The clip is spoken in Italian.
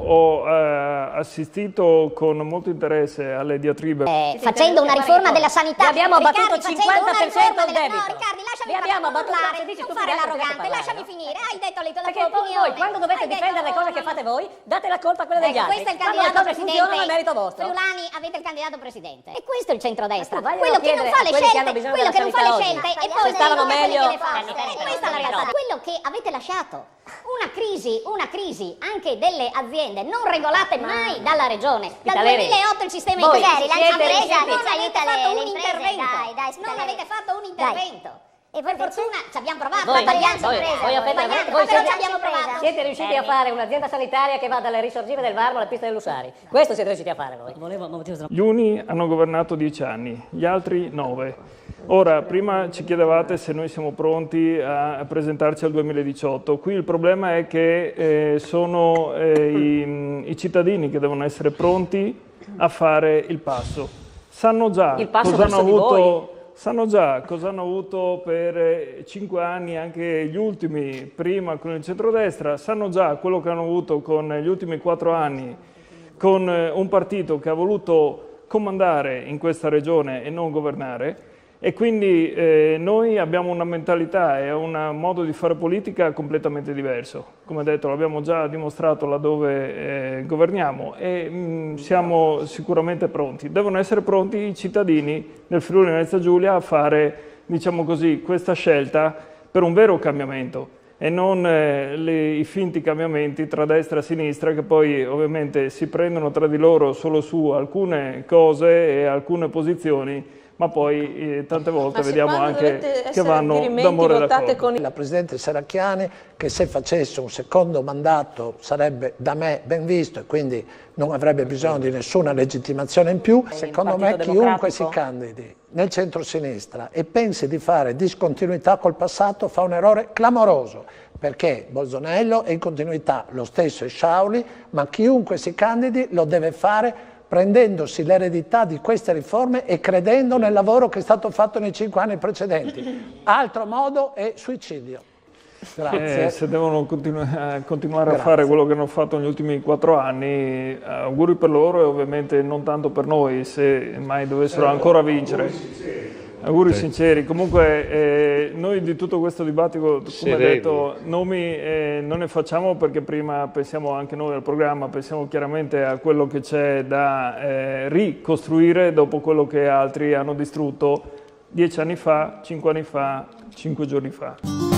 ho assistito con molto interesse alle diatribe. Facendo una riforma della sanità. Abbiamo abbattuto il 50% del debito. No, Riccardi, lasciami parlare, non fare l'arrogante, lasciami finire. Hai detto la tua Perché opinione. voi, quando dovete difendere le cose che fate voi, date la colpa a quelle degli altri. Questo è il Quando le candidato cose funzionano è merito vostro. Friulani, avete il candidato presidente. E questo è il centrodestra. Ma tu Quello che non fa le scelte, quello che non fa le scelte e poi stavano meglio. Questa è la realtà. Quello che avete lasciato, una crisi anche delle aziende non regolate mai dalla regione. Dal 2008 il sistema voi impresa non siete avete fatto un intervento. Non avete fatto un intervento. E per fortuna ci abbiamo provato, voi abbiamo provato. Siete riusciti a fare un'azienda sanitaria che va dalle risorgive del Varmo alla pista dell'Usari. Questo siete riusciti a fare voi. Gli uni hanno governato 10 anni, gli altri 9. Ora, prima ci chiedevate se noi siamo pronti a presentarci al 2018. Qui il problema è che sono i cittadini che devono essere pronti a fare il passo. Sanno già cosa hanno avuto per 5 anni, anche gli ultimi, prima con il centrodestra, sanno già quello che hanno avuto con gli ultimi 4 anni con un partito che ha voluto comandare in questa regione e non governare. E quindi noi abbiamo una mentalità e un modo di fare politica completamente diverso. Come detto, l'abbiamo già dimostrato laddove governiamo e siamo sicuramente pronti. Devono essere pronti i cittadini del Friuli Venezia Giulia a fare, diciamo così, questa scelta per un vero cambiamento e non i finti cambiamenti tra destra e sinistra che poi ovviamente si prendono tra di loro solo su alcune cose e alcune posizioni, ma poi tante volte vediamo anche che vanno d'amore d'accordo. La Presidente Serracchiani, che se facesse un secondo mandato sarebbe da me ben visto e quindi non avrebbe bisogno di nessuna legittimazione in più. Secondo me chiunque si candidi nel centro-sinistra e pensi di fare discontinuità col passato fa un errore clamoroso, perché Bolsonaro è in continuità, lo stesso è Sciauli, ma chiunque si candidi lo deve fare prendendosi l'eredità di queste riforme e credendo nel lavoro che è stato fatto nei 5 anni precedenti. Altro modo è suicidio. Grazie. Se devono continuare a fare quello che hanno fatto negli ultimi 4 anni, auguri per loro e ovviamente non tanto per noi, se mai dovessero ancora vincere. Auguri sinceri. Comunque noi di tutto questo dibattito, come detto, nomi non ne facciamo perché prima pensiamo anche noi al programma, pensiamo chiaramente a quello che c'è da ricostruire dopo quello che altri hanno distrutto 10 anni fa, 5 anni fa, 5 giorni fa.